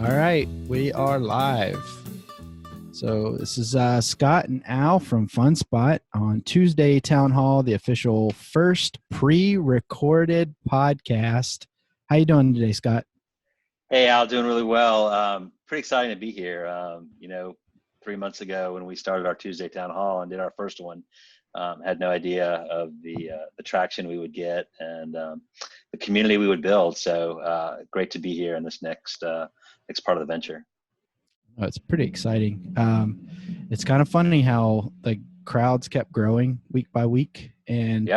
All right, we are live. So this is Scott and Al from Fun Spot on Tuesday Townhall, the official first pre-recorded podcast. How you doing today, Scott? Hey, Al, doing really well. Pretty exciting to be here. 3 months ago when we started our Tuesday Town Hall and did our first one, had no idea of the traction we would get and the community we would build. So great to be here in this next part of the venture. Oh, it's pretty exciting. It's kind of funny how the crowds kept growing week by week, and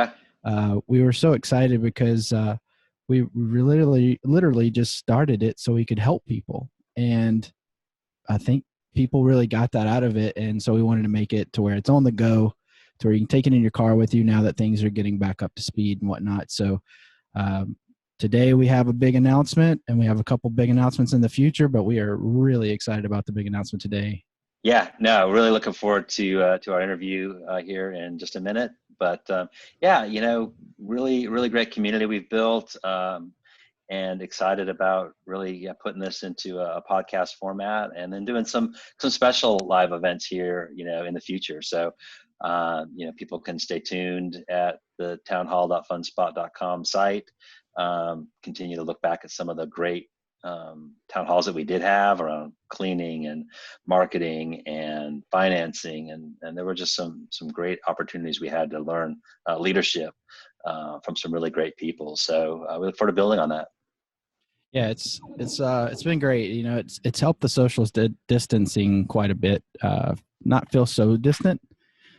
we were so excited because we literally just started it so we could help people, and I think people really got that out of it, and so we wanted to make it to where it's on the go, to where you can take it in your car with you now that things are getting back up to speed and whatnot. So today we have a big announcement, and we have a couple big announcements in the future, but we are really excited about the big announcement today. Yeah, no, really looking forward to our interview here in just a minute. But really great community we've built, and excited about really putting this into a podcast format, and then doing some special live events here, in the future. So, people can stay tuned at the townhall.funspot.com site. Continue to look back at some of the great town halls that we did have around cleaning and marketing and financing, and there were just some great opportunities we had to learn leadership from some really great people. So we look forward to building on that. Yeah, it's been great. It's helped the social distancing quite a bit, not feel so distant.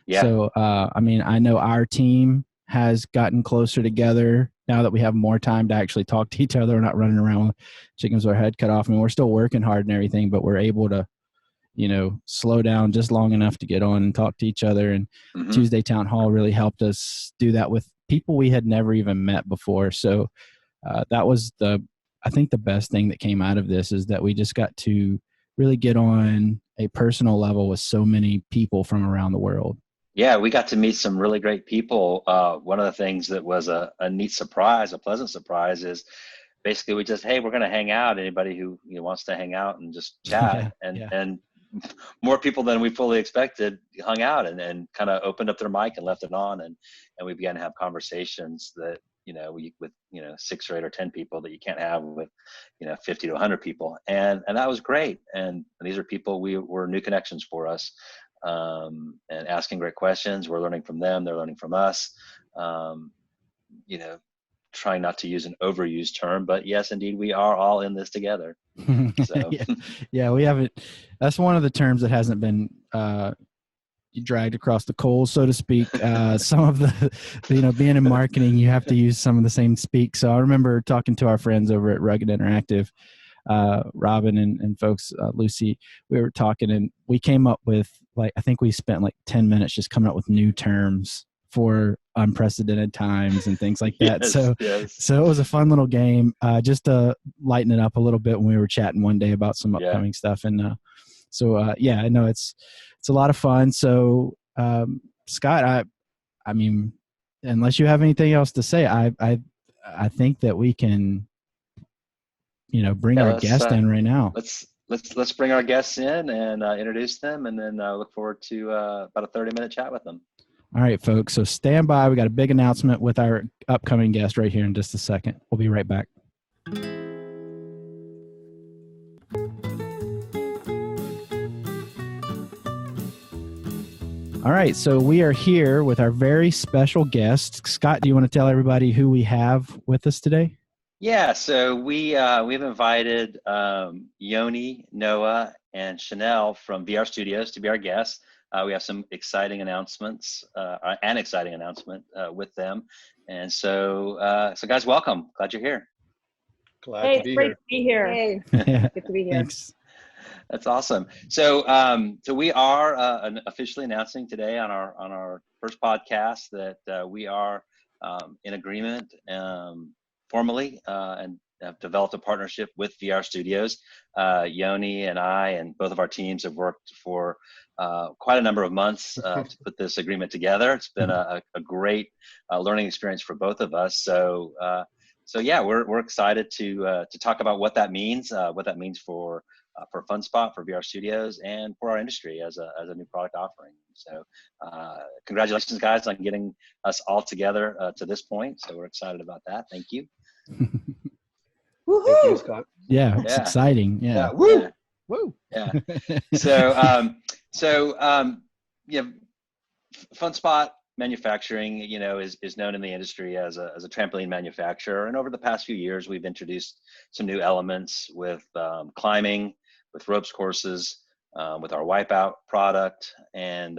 Yeah. So I know our team has gotten closer together now that we have more time to actually talk to each other. We're not running around with chickens with our head cut off. I mean, we're still working hard and everything, but we're able to, slow down just long enough to get on and talk to each other. And Tuesday Town Hall really helped us do that with people we had never even met before. So that was I think the best thing that came out of this is that we just got to really get on a personal level with so many people from around the world. Yeah, we got to meet some really great people. One of the things that was a neat surprise, a pleasant surprise, is basically we just, hey, we're going to hang out. Anybody who wants to hang out and just chat, and more people than we fully expected hung out and kind of opened up their mic and left it on, and we began to have conversations that with 6 or 8 or 10 people that you can't have with 50 to 100 people, and that was great. And these are people were new connections for us. And asking great questions. We're learning from them. They're learning from us. Trying not to use an overused term, but yes, indeed, we are all in this together. So. yeah, we haven't. That's one of the terms that hasn't been dragged across the coals, so to speak. Some of the, being in marketing, you have to use some of the same speak. So I remember talking to our friends over at Rugged Interactive, Robin and folks, Lucy, we were talking, and we came up with, I think we spent 10 minutes just coming up with new terms for unprecedented times and things like that. So it was a fun little game, just to lighten it up a little bit when we were chatting one day about some upcoming stuff. And I know it's a lot of fun. So Scott, I mean, unless you have anything else to say, I think that we can bring our guest in right now. Let's bring our guests in and introduce them, and then look forward to about a 30-minute chat with them. All right, folks. So stand by. We got a big announcement with our upcoming guest right here in just a second. We'll be right back. All right, so we are here with our very special guest. Scott, do you want to tell everybody who we have with us today? Yeah, so we've invited Yoni, Noah, and Chanel from VR Studios to be our guests. We have some exciting announcements, an exciting announcement with them, and so guys, welcome. Glad you're here. Glad to be here. Hey, good to be here. Thanks. That's awesome. So we are officially announcing today on our first podcast that we are in agreement formally and have developed a partnership with VR Studios. Yoni and I and both of our teams have worked for quite a number of months to put this agreement together. It's been a great learning experience for both of us. So so yeah, we're excited to talk about what that means for FunSpot, for VR Studios, and for our industry as a new product offering. So congratulations, guys, on getting us all together to this point. So we're excited about that. Thank you. Thank you, Scott. Yeah, it's exciting. Yeah. Woo! Yeah. Woo! Yeah. So FunSpot Manufacturing, is known in the industry as a trampoline manufacturer. And over the past few years, we've introduced some new elements with climbing, with ropes courses, with our Wipeout product, and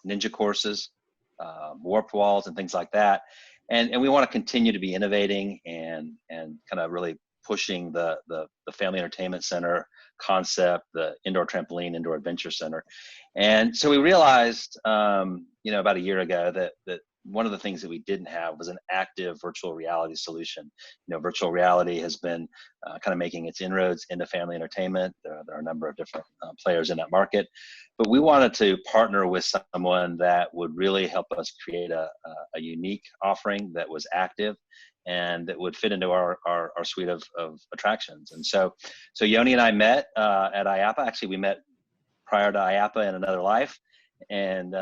ninja courses, warped walls, and things like that. And we want to continue to be innovating and kind of really pushing the family entertainment center concept, the indoor trampoline, indoor adventure center. And so we realized, about a year ago that one of the things that we didn't have was an active virtual reality solution. Virtual reality has been kind of making its inroads into family entertainment. There are a number of different players in that market, but we wanted to partner with someone that would really help us create a unique offering that was active and that would fit into our suite of attractions. And so Yoni and I met at IAAPA. Actually, we met prior to IAAPA in another life, and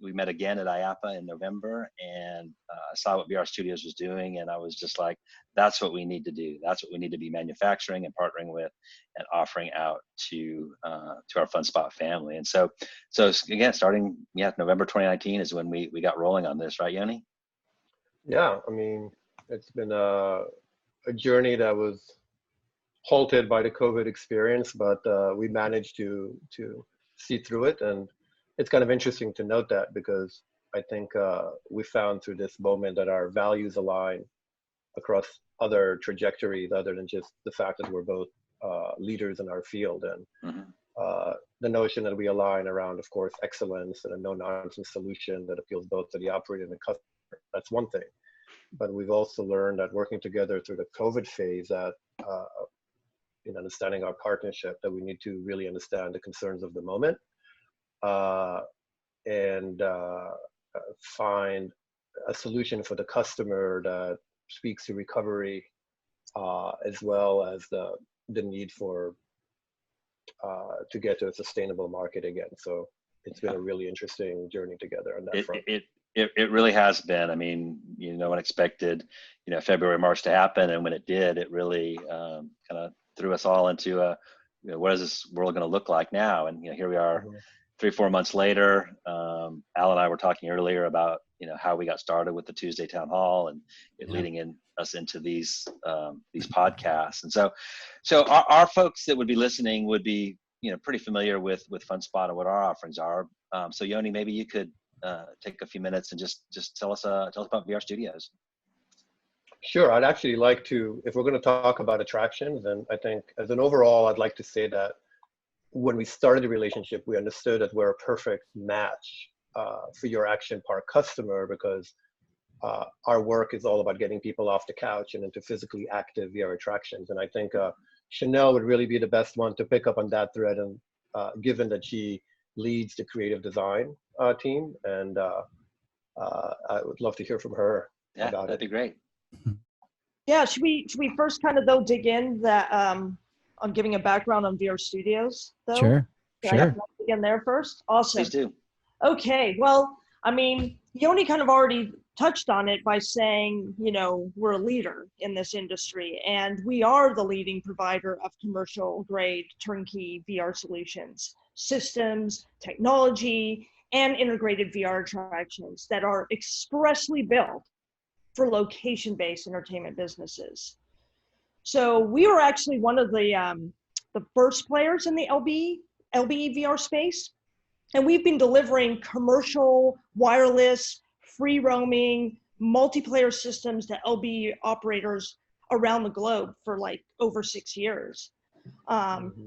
we met again at IAAPA in November, and I saw what VR Studios was doing, and I was just like, that's what we need to do. That's what we need to be manufacturing and partnering with and offering out to our FunSpot family. And so again, starting November 2019 is when we got rolling on this, right, Yoni? Yeah, I mean, it's been a journey that was halted by the COVID experience, but we managed to see through it. And it's kind of interesting to note that, because I think we found through this moment that our values align across other trajectories other than just the fact that we're both leaders in our field. And the notion that we align around, of course, excellence and a no-nonsense solution that appeals both to the operator and the customer, that's one thing. But we've also learned that working together through the COVID phase, that in understanding our partnership, that we need to really understand the concerns of the moment and find a solution for the customer that speaks to recovery, as well as the need for to get to a sustainable market again. So it's been a really interesting journey together on that front. It really has been. I mean, no one expected, February, March to happen, and when it did, it really kind of threw us all into what is this world going to look like now? And here we are, 3-4 months later. Al and I were talking earlier about how we got started with the Tuesday Townhall and it leading us into these podcasts. And so our folks that would be listening would be pretty familiar with FunSpot and what our offerings are. So Yoni, maybe you could take a few minutes and just tell us about VR Studios. Sure. I'd actually like to, if we're going to talk about attractions, and I think as an overall, I'd like to say that when we started the relationship, we understood that we're a perfect match for your action park customer, because our work is all about getting people off the couch and into physically active VR attractions. And I think Chanel would really be the best one to pick up on that thread, and given that she leads the creative design team, and I would love to hear from her about that'd be great. Yeah, should we first kind of dig in that on giving a background on VR Studios though? Sure. Can I begin there first? Awesome. Please do. Okay, well, I mean, Yoni kind of already touched on it by saying, we're a leader in this industry, and we are the leading provider of commercial grade turnkey VR solutions, systems, technology, and integrated VR attractions that are expressly built for location-based entertainment businesses. So we were actually one of the first players in the LBE VR space, and we've been delivering commercial, wireless, free roaming, multiplayer systems to LBE operators around the globe for like over 6 years.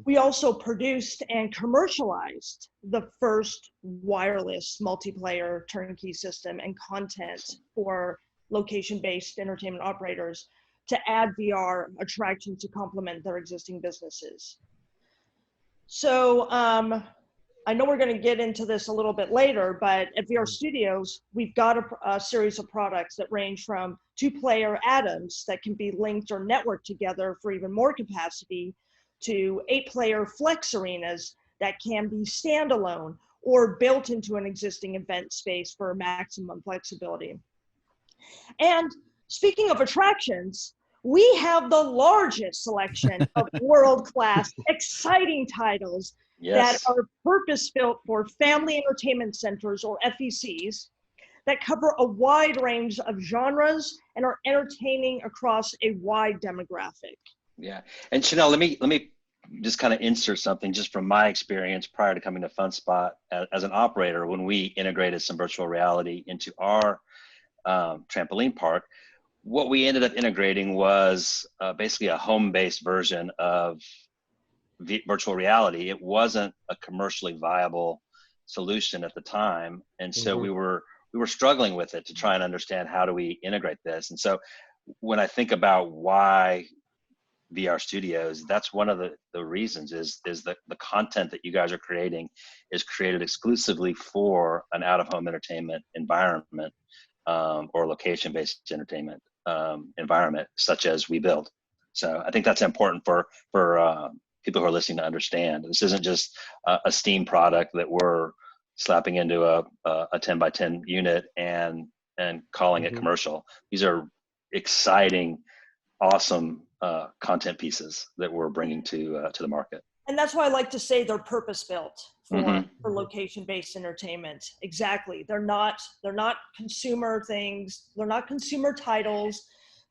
We also produced and commercialized the first wireless multiplayer turnkey system and content for location-based entertainment operators to add VR attractions to complement their existing businesses. So I know we're going to get into this a little bit later, but at VR Studios, we've got a series of products that range from 2-player atoms that can be linked or networked together for even more capacity to 8-player flex arenas that can be standalone or built into an existing event space for maximum flexibility. And speaking of attractions, we have the largest selection of world-class, exciting titles that are purpose-built for family entertainment centers, or FECs, that cover a wide range of genres and are entertaining across a wide demographic. Yeah, and Chanel, let me just kind of insert something just from my experience prior to coming to FunSpot as an operator. When we integrated some virtual reality into our trampoline park, what we ended up integrating was basically a home-based version of virtual reality. It wasn't a commercially viable solution at the time, and so we were struggling with it to try and understand how do we integrate this. And so when I think about why VR Studios, that's one of the reasons is that the content that you guys are creating is created exclusively for an out-of-home entertainment environment, or location-based entertainment environment, such as we build. So I think that's important for people who are listening to understand. This isn't just a Steam product that we're slapping into a 10 by 10 unit and calling it commercial. These are exciting, awesome content pieces that we're bringing to the market. And that's why I like to say they're purpose-built for location-based entertainment. Exactly. They're not consumer things. They're not consumer titles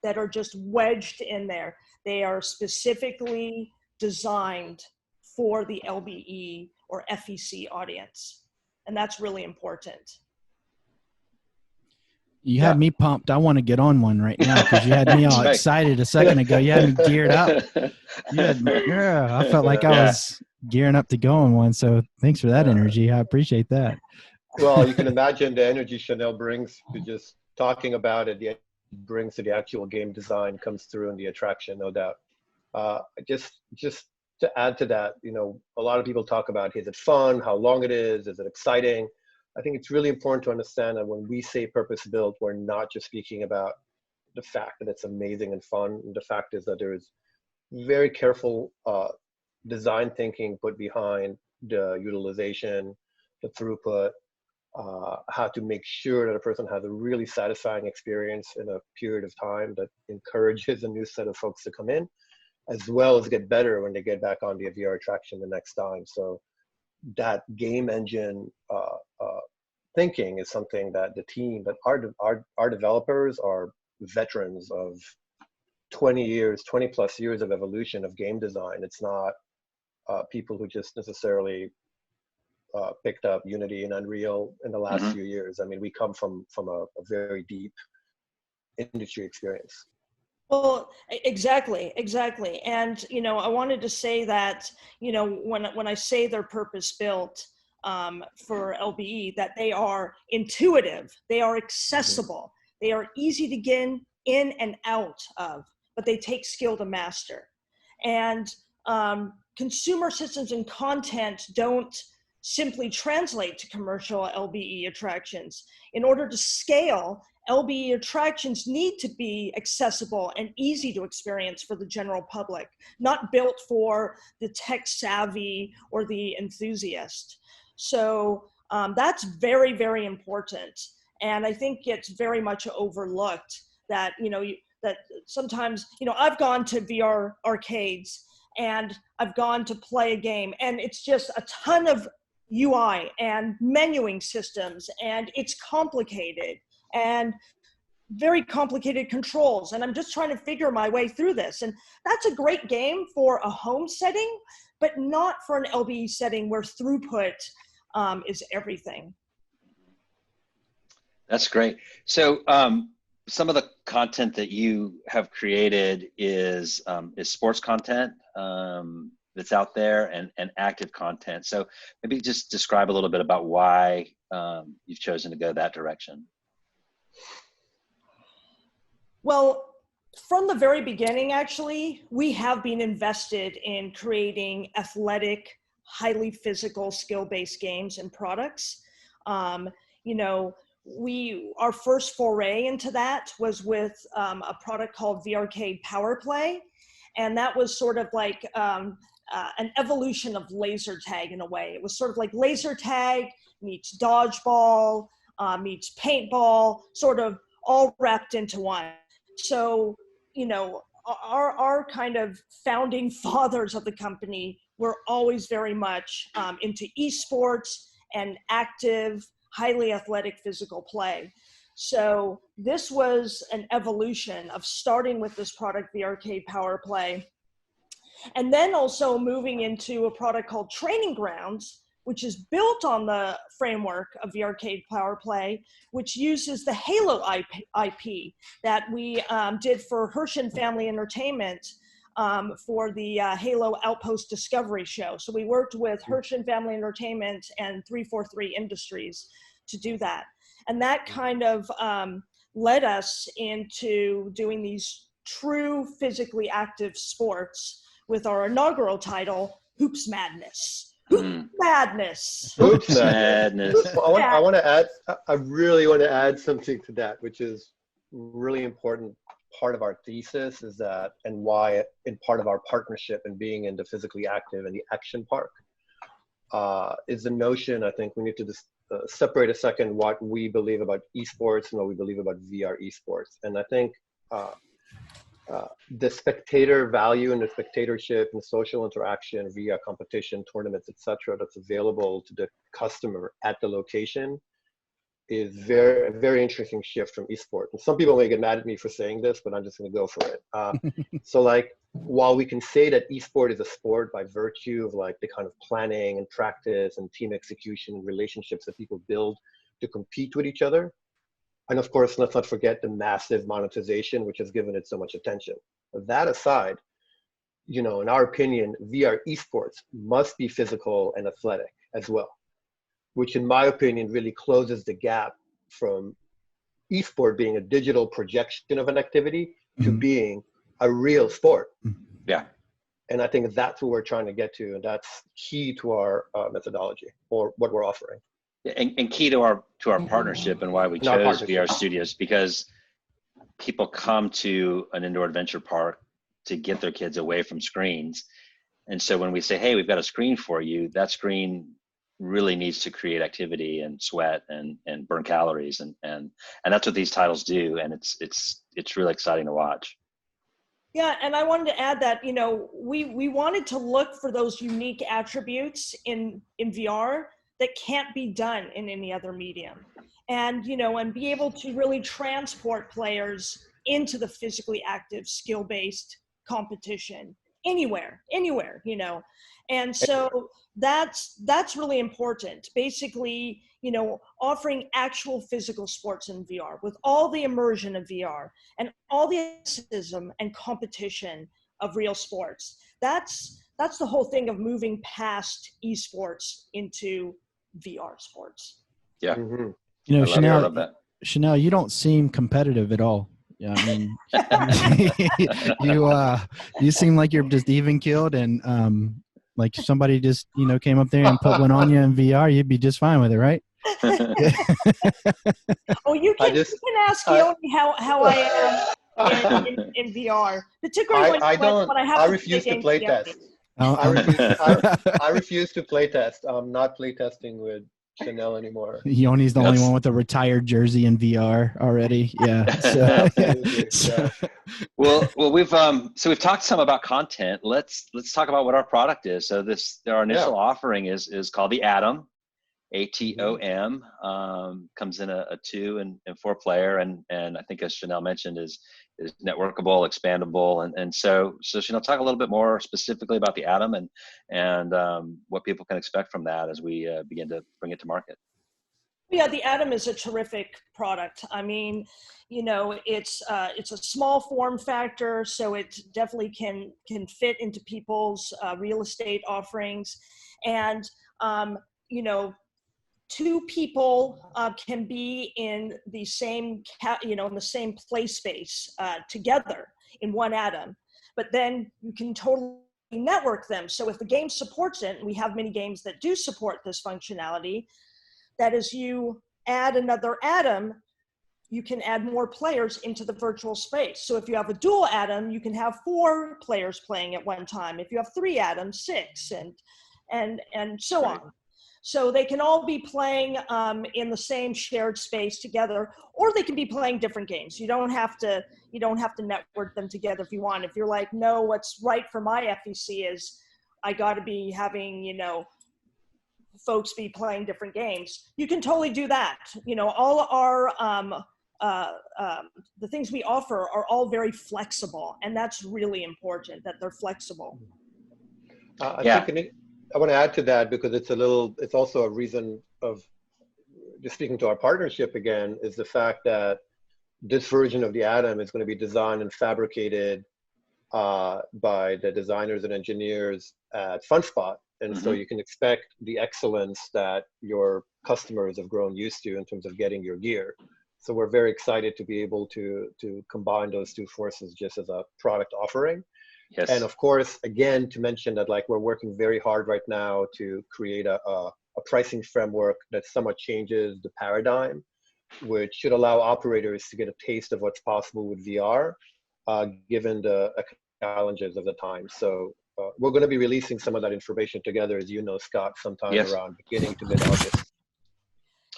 that are just wedged in there. They are specifically designed for the LBE or FEC audience. And that's really important. You had me pumped. I want to get on one right now because you had me all excited a second ago. You had me geared up. I felt like I was gearing up to go on one. So thanks for that energy. I appreciate that. Well, you can imagine the energy Chanel brings to just talking about it. The brings to the actual game design comes through in the attraction, no doubt. Just to add to that, a lot of people talk about, is it fun? How long it is? Is it exciting? I think it's really important to understand that when we say purpose-built, we're not just speaking about the fact that it's amazing and fun. The fact is that there is very careful design thinking put behind the utilization, the throughput, how to make sure that a person has a really satisfying experience in a period of time that encourages a new set of folks to come in, as well as get better when they get back on the VR attraction the next time. So that game engine thinking is something that the team, that our developers are veterans of 20 plus years of evolution of game design. It's not people who just necessarily picked up Unity and Unreal in the last few years. I mean, we come from a very deep industry experience. Well, exactly. And, I wanted to say that, when I say they're purpose-built for LBE, that they are intuitive, they are accessible, they are easy to get in and out of, but they take skill to master. And consumer systems and content don't simply translate to commercial LBE attractions. In order to scale, LBE attractions need to be accessible and easy to experience for the general public, not built for the tech savvy or the enthusiast. So that's very, very important. And I think it's very much overlooked that, that sometimes, I've gone to VR arcades and I've gone to play a game and it's just a ton of UI and menuing systems and it's complicated and very complicated controls. And I'm just trying to figure my way through this. And that's a great game for a home setting, but not for an LBE setting where throughput is everything. That's great. So some of the content that you have created is sports content that's out there and active content. So maybe just describe a little bit about why you've chosen to go that direction. Well, from the very beginning, actually, we have been invested in creating athletic highly physical, skill-based games and products. You know, our first foray into that was with a product called VRcade Power Play. And that was sort of like an evolution of laser tag in a way. It was sort of like laser tag meets dodgeball, meets paintball, sort of all wrapped into one. So, you know, our kind of founding fathers of the company were always very much into esports and active, highly athletic physical play. So this was an evolution of starting with this product, the Arcade Power Play, and then also moving into a product called Training Grounds, which is built on the framework of the Arcade Power Play, which uses the Halo IP that we did for Hershon Family Entertainment for the Halo Outpost Discovery show. So we worked with Hershon Family Entertainment and 343 Industries to do that. And that kind of led us into doing these true physically active sports with our inaugural title, Hoops Madness. Hoops Madness. Hoops Madness. Madness. I want to add, I really want to add something to that, which is really important part of our thesis is that, and why in part of our partnership and being in the physically active and the action park, is the notion, I think we need to just separate a second what we believe about esports and what we believe about VR esports. And I think the spectator value and the spectatorship and social interaction via competition, tournaments, etc., that's available to the customer at the location is a very interesting shift from esports. And some people may get mad at me for saying this, but I'm just going to go for it. So like, while we can say that esport is a sport by virtue of like the kind of planning and practice and team execution and relationships that people build to compete with each other, and of course, let's not forget the massive monetization, which has given it so much attention. That aside, you know, in our opinion, VR esports must be physical and athletic as well, which in my opinion really closes the gap from esport being a digital projection of an activity to being a real sport. Yeah. And I think that's what we're trying to get to, and that's key to our methodology or what we're offering. And key to our partnership and why we chose VR Studios, because people come to an indoor adventure park to get their kids away from screens. And so when we say, hey, we've got a screen for you, that screen really needs to create activity and sweat and burn calories. And that's what these titles do. And it's really exciting to watch. Yeah, and I wanted to add that, you know, we wanted to look for those unique attributes in VR that can't be done in any other medium. And, you know, and be able to really transport players into the physically active, skill-based competition anywhere, you know. And so that's really important. Basically, you know, offering actual physical sports in VR with all the immersion of VR and all the athleticism and competition of real sports. That's the whole thing of moving past esports into VR sports. Yeah. You know, Chanel, you don't seem competitive at all. Yeah, I mean, you seem like you're just even keeled, and like somebody just, you know, came up there and put one on you in VR, you'd be just fine with it, right? Oh, you can ask Yoni how I am in VR, particularly when I have I refuse to play test. I refuse to play test. I'm not play testing with Chanel anymore. Yoni's the only one with a retired jersey in VR already. Yeah. So, Well, we've talked some about content. Let's talk about what our product is. So our initial offering is called the Atom, ATOM. Comes in a 2 and 4 player, and I think, as Chanel mentioned, is networkable, expandable, and so Chanel, talk a little bit more specifically about the Atom and what people can expect from that as we begin to bring it to market. Yeah, the Atom is a terrific product. I mean, you know, it's a small form factor, so it definitely can fit into people's real estate offerings, and you know, 2 people can be in the same in the same play space together in one Atom, but then you can totally network them. So if the game supports it, and we have many games that do support this functionality, that is, you add another atom, you can add more players into the virtual space. So if you have a dual atom, you can have 4 players playing at one time. If you have 3 atoms, 6, and so on. So they can all be playing in the same shared space together, or they can be playing different games. You don't have to network them together if you want. If you're like, no, what's right for my FEC is I got to be having, you know, folks be playing different games. You can totally do that. You know, all our the things we offer are all very flexible, and that's really important that they're flexible. I want to add to that because it's also a reason of just speaking to our partnership again, is the fact that this version of the Atom is going to be designed and fabricated by the designers and engineers at FunSpot. And so you can expect the excellence that your customers have grown used to in terms of getting your gear. So we're very excited to be able to combine those two forces just as a product offering. Yes. And of course, again, to mention that like we're working very hard right now to create a pricing framework that somewhat changes the paradigm, which should allow operators to get a taste of what's possible with VR, given the challenges of the time. So we're going to be releasing some of that information together, as you know, Scott, sometime around beginning to mid-August.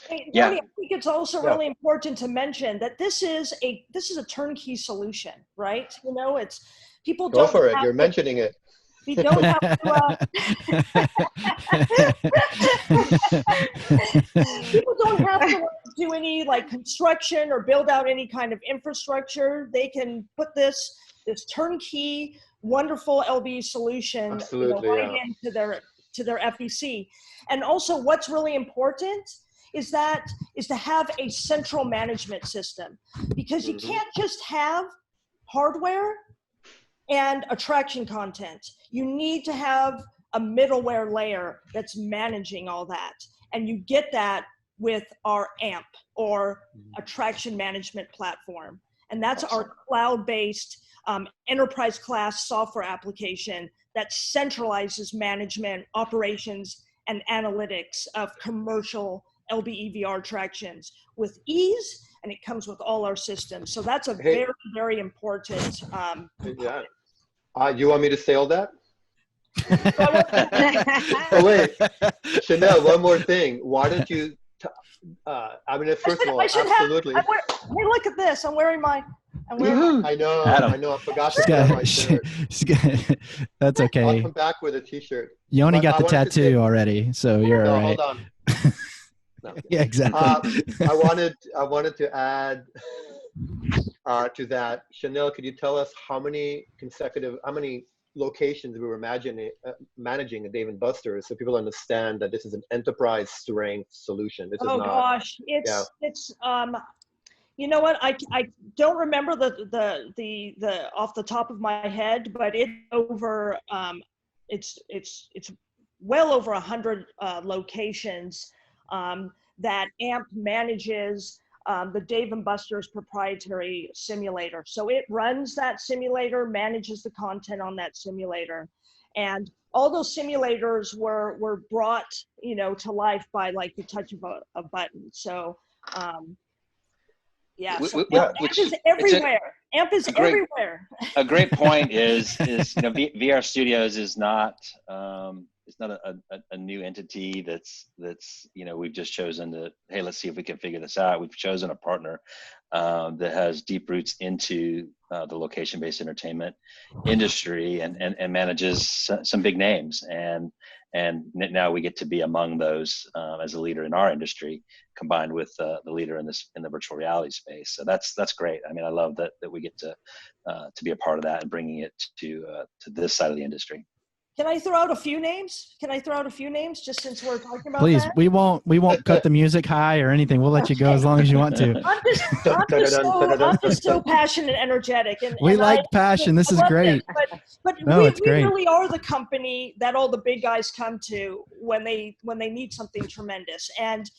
Hey, Tony, I think it's also really important to mention that this is a turnkey solution, right? You know, it's people go don't for it. have You're to, mentioning it. we don't have to. People don't have to do any like construction or build out any kind of infrastructure. They can put this turnkey, wonderful LB solution into their FEC. And also, what's really important is to have a central management system, because you can't just have hardware and attraction content. You need to have a middleware layer that's managing all that. And you get that with our AMP, or attraction management platform. And that's our cloud-based enterprise class software application that centralizes management, operations, and analytics of commercial LBE VR attractions with ease, and it comes with all our systems. So that's a very, very important you want me to say all that? Oh wait, Chanel, one more thing. Why don't you I mean, first of all, absolutely. Hey, look at this. I'm wearing my I know, I forgot to wear my shirt. That's okay. I'll come back with a t-shirt. Yoni got the tattoo already, so you're all right. Hold on. No. Yeah, exactly. I wanted to add to that. Chanel, could you tell us how many locations we were managing at Dave & Buster's, so people understand that this is an enterprise strength solution? This is not. Gosh, it's you know what? I don't remember the off the top of my head, but it's over it's well over 100 locations that AMP manages the Dave & Buster's proprietary simulator. So it runs that simulator, manages the content on that simulator. And all those simulators were brought, to life by like the touch of a button. So, AMP is everywhere. AMP is everywhere. A great point is VR Studios is not it's not a new entity that's we've just chosen to, hey, let's see if we can figure this out. We've chosen a partner that has deep roots into the location-based entertainment industry and manages some big names, and now we get to be among those as a leader in our industry, combined with the leader in the virtual reality space. So that's great. I mean, I love that we get to be a part of that and bringing it to this side of the industry. Can I throw out a few names? Just since we're talking about Please, that? we won't cut the music high or anything. We'll let you go as long as you want to. I'm just so passionate and energetic. And we like passion. This is great. But we really are the company that all the big guys come to when they need something tremendous. And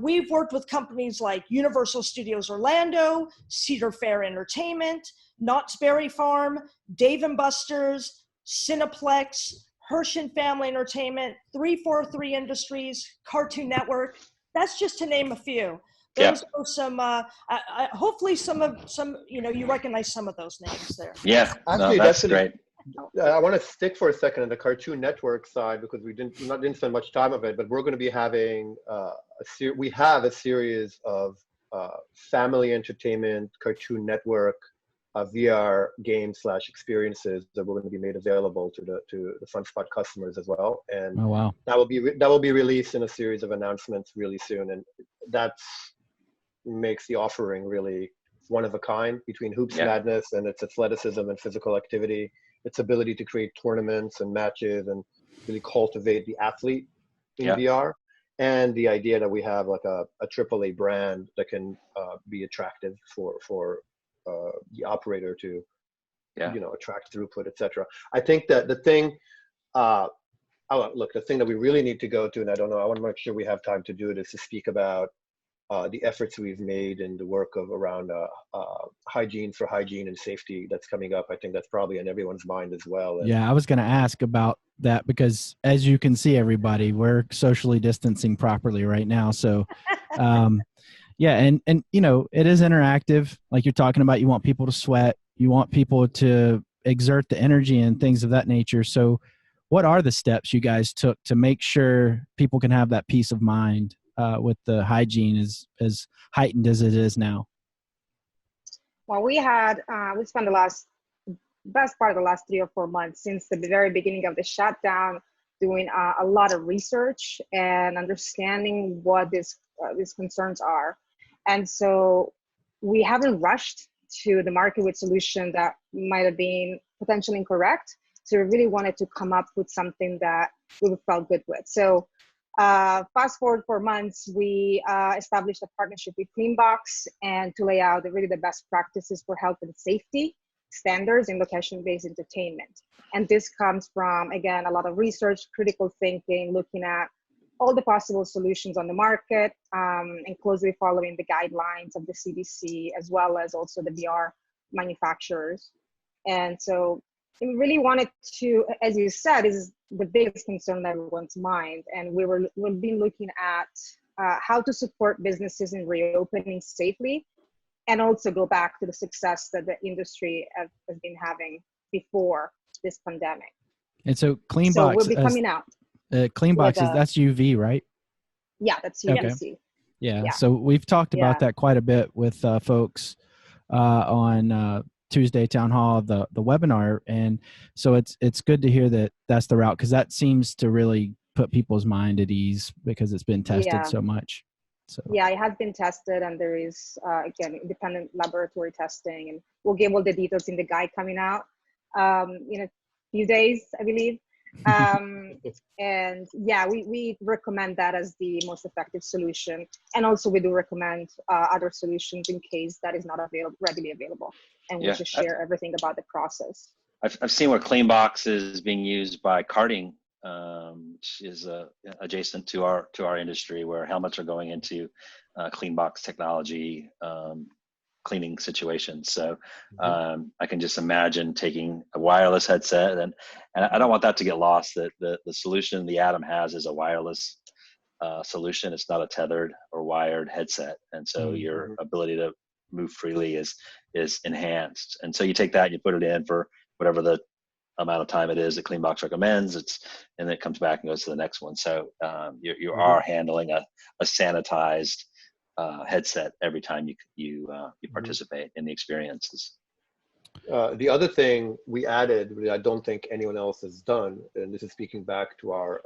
we've worked with companies like Universal Studios Orlando, Cedar Fair Entertainment, Knott's Berry Farm, Dave & Buster's, Cineplex, Hirsch and Family Entertainment, 343 Industries, Cartoon Network. That's just to name a few. Those are some, hopefully some, you recognize some of those names there. Yeah, Actually, that's great. I want to stick for a second on the Cartoon Network side because we didn't spend much time of it, but we're going to be having we have a series of family entertainment Cartoon Network VR games / experiences that we're going to be made available to the FunSpot customers as well. And oh, wow. that will be released in a series of announcements really soon, and that's makes the offering really one of a kind between Hoops Madness and its athleticism and physical activity, its ability to create tournaments and matches and really cultivate the athlete in VR, and the idea that we have like a AAA brand that can be attractive for the operator to attract throughput, etc. I think that the thing the thing that we really need to go to, and I don't know, I want to make sure we have time to do it, is to speak about the efforts we've made in the work of around hygiene and safety that's coming up. I think that's probably on everyone's mind as well. And I was going to ask about that because, as you can see, everybody, we're socially distancing properly right now. So, and it is interactive. Like you're talking about, you want people to sweat, you want people to exert the energy and things of that nature. So, what are the steps you guys took to make sure people can have that peace of mind with the hygiene as heightened as it is now? Well, we spent the best part of the last 3 or 4 months since the very beginning of the shutdown doing a lot of research and understanding what these concerns are. And so we haven't rushed to the market with solution that might have been potentially incorrect. So we really wanted to come up with something that we felt good with. So fast forward 4 months, we established a partnership with Cleanbox and to lay out really the best practices for health and safety standards in location-based entertainment. And this comes from, again, a lot of research, critical thinking, looking at all the possible solutions on the market, and closely following the guidelines of the CDC, as well as also the VR manufacturers. And so we really wanted to, as you said, is the biggest concern on everyone's mind. And we've been looking at how to support businesses in reopening safely, and also go back to the success that the industry has been having before this pandemic. And so Cleanbox, so we'll be coming out. Cleanbox that's UV, right? Yeah, that's UVC. Okay. Yeah. So we've talked about that quite a bit with folks on Tuesday Townhall, the webinar, and so it's good to hear that that's the route, because that seems to really put people's mind at ease because it's been tested so much. So it has been tested, and there is again independent laboratory testing, and we'll give all the details in the guide coming out in a few days, I believe. And we recommend that as the most effective solution, and also we do recommend other solutions in case that is not readily available, and we'll just share everything about the process. I've seen where Cleanbox is being used by karting, which is adjacent to our industry, where helmets are going into Cleanbox technology cleaning situations. So I can just imagine taking a wireless headset, and I don't want that to get lost, that the solution the Atom has is a wireless solution. It's not a tethered or wired headset, and so your ability to move freely is enhanced. And so you take that and you put it in for whatever the amount of time it is that Cleanbox recommends, and then it comes back and goes to the next one. So you are handling a sanitized headset every time you participate in the experiences. The other thing we added, that I don't think anyone else has done, and this is speaking back to our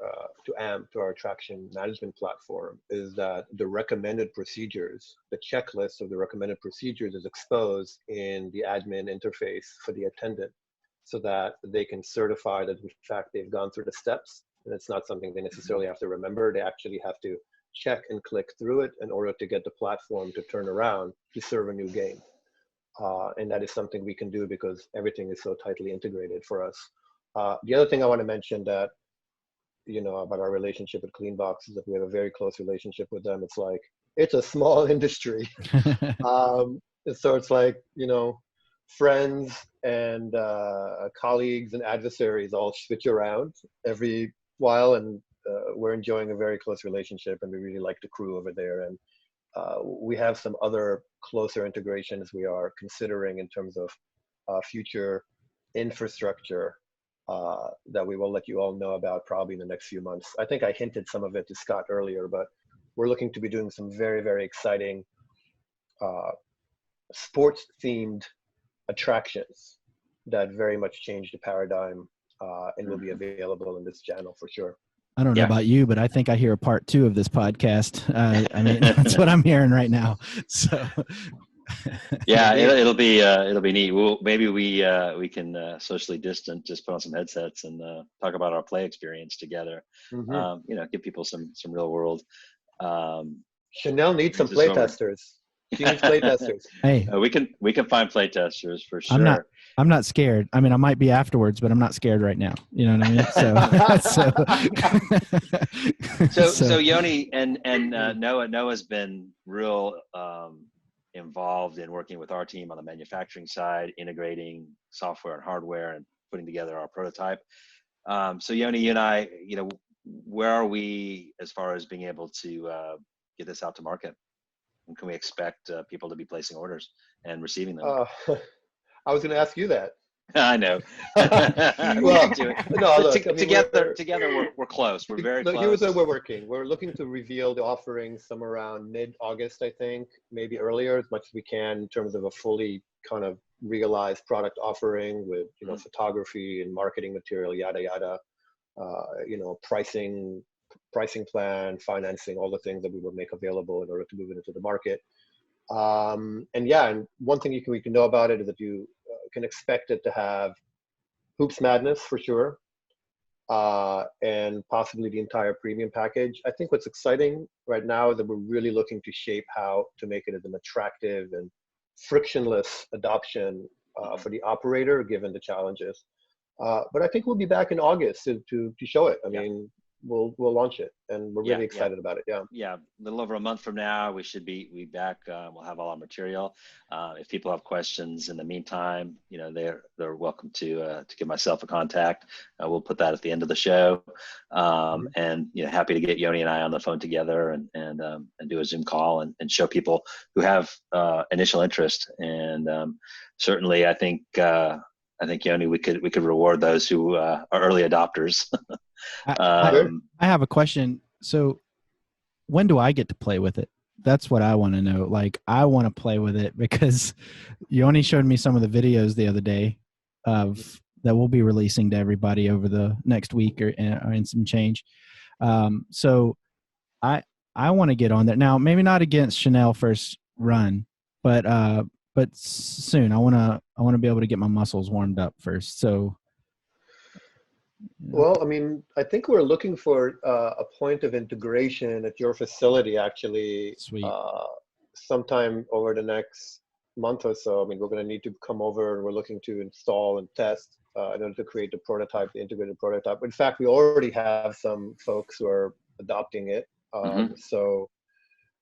to our attraction management platform, is that the recommended procedures, the checklist of the recommended procedures, is exposed in the admin interface for the attendant, so that they can certify that in fact they've gone through the steps, and it's not something they necessarily have to remember. They actually have to check and click through it in order to get the platform to turn around to serve a new game. And that is something we can do because everything is so tightly integrated for us. The other thing I want to mention that, about our relationship with Cleanbox is that we have a very close relationship with them. It's like, it's a small industry. So it's like, friends and colleagues and adversaries all switch around every while, and we're enjoying a very close relationship, and we really like the crew over there. And we have some other closer integrations we are considering in terms of future infrastructure that we will let you all know about probably in the next few months. I think I hinted some of it to Scott earlier, but we're looking to be doing some very, very exciting sports-themed attractions that very much change the paradigm and will be available in this channel for sure. I don't know about you, but I think I hear a part 2 of this podcast. I mean, that's what I'm hearing right now. So, yeah, it'll be neat. Maybe we can socially distant, just put on some headsets and talk about our play experience together. Mm-hmm. Give people some real world. Chanel needs some play testers. She needs play testers. Hey, we can find play testers for sure. I'm not scared. I mean, I might be afterwards, but I'm not scared right now. You know what I mean? So Yoni and Noah's been real involved in working with our team on the manufacturing side, integrating software and hardware and putting together our prototype. So Yoni, you and I, where are we as far as being able to get this out to market? And can we expect people to be placing orders and receiving them? I was going to ask you that. I know. Together we're close. We're very close. Here's where we're working. We're looking to reveal the offerings somewhere around mid-August, I think, maybe earlier, as much as we can in terms of a fully kind of realized product offering with photography and marketing material, yada yada. Pricing plan, financing, all the things that we will make available in order to move it into the market. And one thing we can know about it is that you can expect it to have Hoops Madness for sure, and possibly the entire premium package. I think what's exciting right now is that we're really looking to shape how to make it as an attractive and frictionless adoption for the operator, given the challenges. But I think we'll be back in August to show it. I mean, we'll launch it, and we're really excited about it. A little over a month from now we should be back. We'll have all our material. If people have questions in the meantime, they're welcome to give myself a contact. We'll put that at the end of the show, and happy to get Yoni and I on the phone together and do a Zoom call and show people who have initial interest. And certainly I think Yoni, we could reward those who are early adopters. I have a question. So when do I get to play with it? That's what I want to know. Like, I want to play with it because Yoni showed me some of the videos the other day that we'll be releasing to everybody over the next week or in some change. So I want to get on there now. Maybe not against Chanel first run, but soon. I want to be able to get my muscles warmed up first. So. Well, I mean, I think we're looking for a point of integration at your facility, actually. Sweet. Sometime over the next month or so. I mean, we're going to need to come over, and we're looking to install and test in order to create the prototype, the integrated prototype. In fact, we already have some folks who are adopting it. So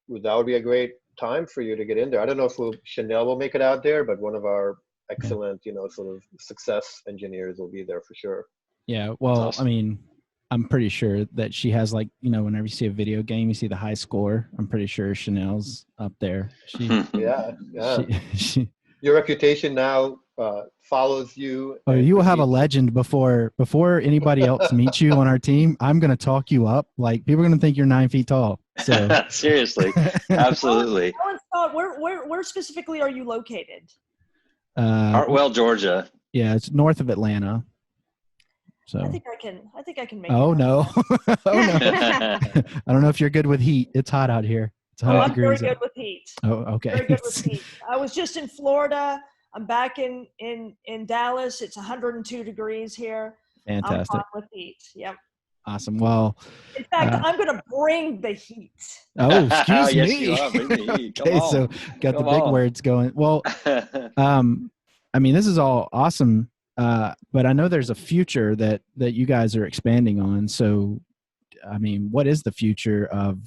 that would be a great time for you to get in there. I don't know if Chanel will make it out there, but one of our excellent, sort of success engineers will be there for sure. Yeah, well, awesome. I mean, I'm pretty sure that she has whenever you see a video game, you see the high score. I'm pretty sure Chanel's up there. Yeah. Your reputation now follows you. Oh, you will have a legend before anybody else meets you on our team. I'm going to talk you up. Like, people are going to think you're 9 feet tall. So seriously, absolutely. Where specifically are you located? Hartwell, Georgia. Yeah, it's north of Atlanta. So. I think I can make it. Oh no. Oh no. I don't know if you're good with heat. It's hot out here. It's 100 I'm degrees. very good with heat. Oh, okay. Very good with heat. I was just in Florida. I'm back in Dallas. It's 102 degrees here. Fantastic. I'm hot with heat. Yep. Awesome. Well, in fact, I'm going to bring the heat. Oh, excuse yes, me. You are. Bring the heat. Okay, so got the big words going. Well, I mean, this is all awesome. But I know there's a future that you guys are expanding on. So, I mean, what is the future of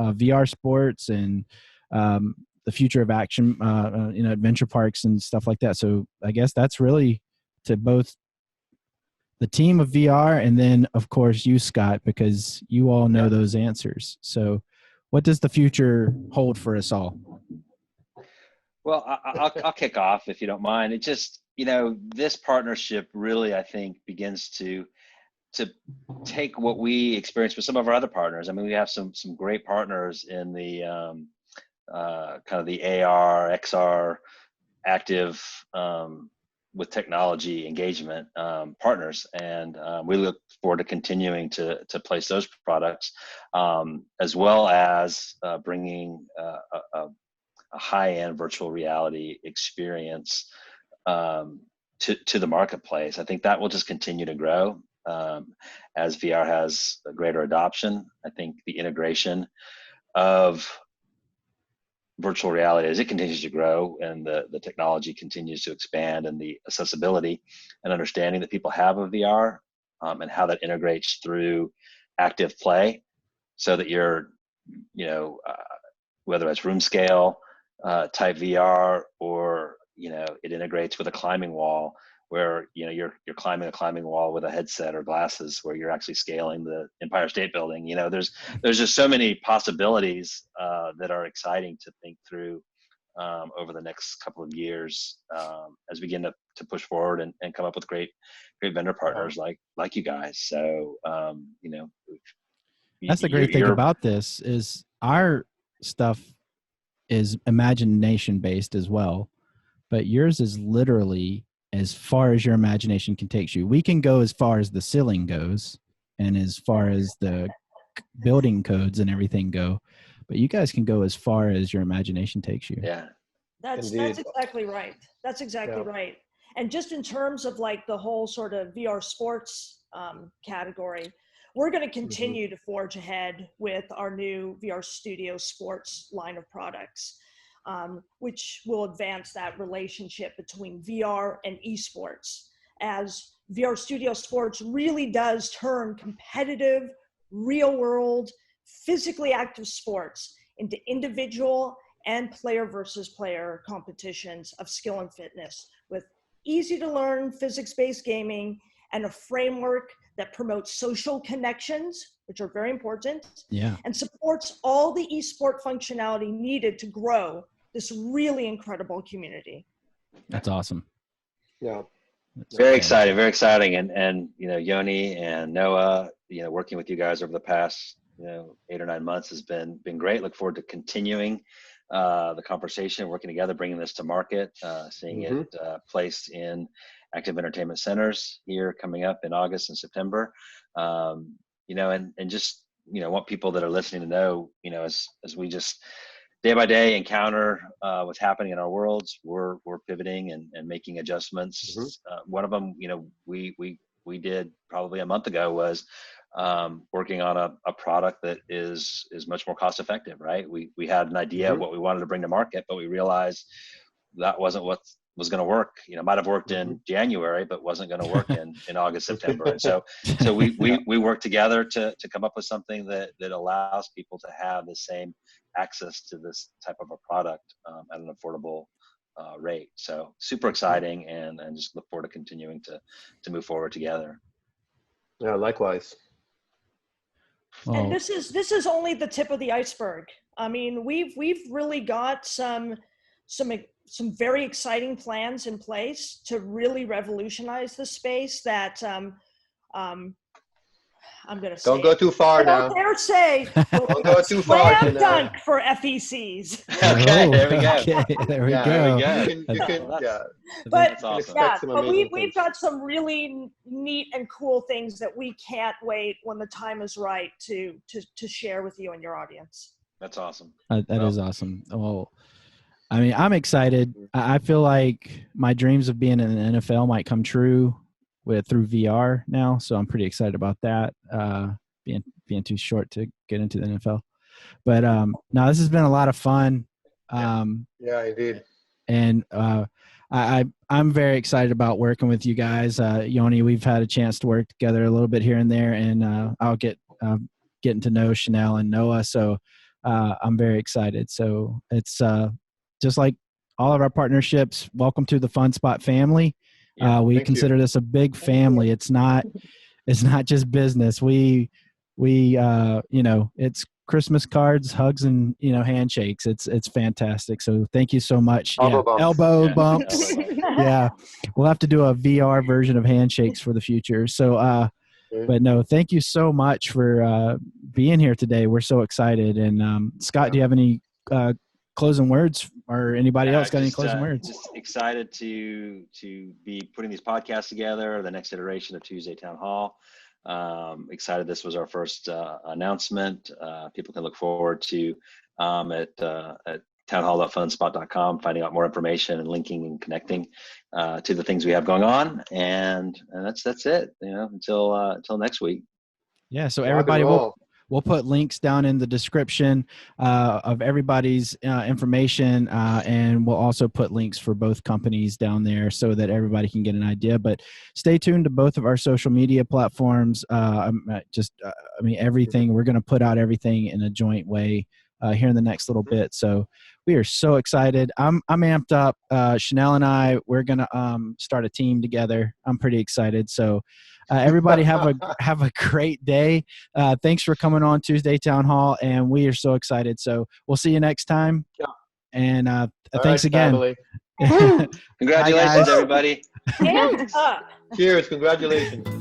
VR sports and the the future of action, adventure parks and stuff like that. So I guess that's really to both the team of VR and then, of course, you, Scott, because you all know those answers. So what does the future hold for us all? Well, I'll kick off if you don't mind. It just, this partnership really, I think, begins to take what we experience with some of our other partners. I mean, we have some great partners in the kind of the AR, XR, active with technology engagement partners, and we look forward to continuing to place those products, as well as bringing a high-end virtual reality experience to the marketplace. I think that will just continue to grow as VR has a greater adoption. I think the integration of virtual reality, as it continues to grow and the technology continues to expand, and the accessibility and understanding that people have of VR, and how that integrates through active play, so that you're, whether it's room scale type VR, or it integrates with a climbing wall, where you're climbing a climbing wall with a headset or glasses, where you're actually scaling the Empire State Building. There's just so many possibilities that are exciting to think through over the next couple of years, as we begin to push forward and come up with great vendor partners like you guys. So that's the great thing about this is our stuff is imagination based as well, but yours is literally as far as your imagination can take you. We can go as far as the ceiling goes and as far as the building codes and everything go, but you guys can go as far as your imagination takes you. Yeah, that's exactly right. That's exactly right. And just in terms of like the whole sort of VR sports category, we're going to continue to forge ahead with our new VR Studio Sports line of products, which will advance that relationship between VR and esports, as VR Studio Sports really does turn competitive, real-world, physically active sports into individual and player versus player competitions of skill and fitness, with easy-to-learn physics-based gaming and a framework that promotes social connections, which are very important, and supports all the esport functionality needed to grow this really incredible community. That's awesome. Yeah. Very exciting. And Yoni and Noah, working with you guys over the past 8 or 9 months has been great. Look forward to continuing the conversation, working together, bringing this to market, seeing it placed in active entertainment centers here coming up in August and September. And just want people that are listening to know, as we just day by day encounter what's happening in our worlds, we're pivoting and making adjustments. One of them, we did probably a month ago was working on a product that is much more cost effective, right? We had an idea of what we wanted to bring to market, but we realized that wasn't what was going to work. Might have worked in January, but wasn't going to work in August, September. And so we worked together to come up with something that allows people to have the same access to this type of a product at an affordable rate. So super exciting, and just look forward to continuing to move forward together. Yeah, likewise. And this is only the tip of the iceberg. I mean, we've really got some very exciting plans in place to really revolutionize the space that I'm going to say. Don't go too far now. I don't dare say. Don't go too far. Slam dunk for FECs. Okay, there we go. Okay, there we go. But that's awesome. but we've got some really neat and cool things that we can't wait when the time is right to share with you and your audience. That's awesome. That is awesome. Well, I mean, I'm excited. I feel like my dreams of being in the NFL might come true through VR now, so I'm pretty excited about that. Being too short to get into the NFL, but no, this has been a lot of fun. Yeah, indeed. And I'm very excited about working with you guys. Yoni, we've had a chance to work together a little bit here and there, and I'll getting to know Chanel and Noah, so I'm very excited. So it's just like all of our partnerships, welcome to the Fun Spot family. We consider this a big family. It's not just business. We it's Christmas cards, hugs, and handshakes. It's fantastic. So thank you so much. Elbow bumps. Yeah, we'll have to do a VR version of handshakes for the future. So, but no, thank you so much for being here today. We're so excited. And Scott, do you have any closing words, or anybody else got any closing words? Just excited to be putting these podcasts together, the next iteration of Tuesday Town Hall. Excited this was our first announcement. People can look forward to at townhall.funspot.com finding out more information and linking and connecting to the things we have going on. And that's it, until next week. Yeah, so everybody we'll put links down in the description of everybody's information, and we'll also put links for both companies down there so that everybody can get an idea. But stay tuned to both of our social media platforms. Everything, we're going to put out everything in a joint way here in the next little bit. So we are so excited. I'm amped up. Chanel and I, we're going to start a team together. I'm pretty excited. So everybody have a great day. Thanks for coming on Tuesday Town Hall, and we are so excited. So we'll see you next time. Yeah. And thanks again. Congratulations, everybody. Cheers. Congratulations.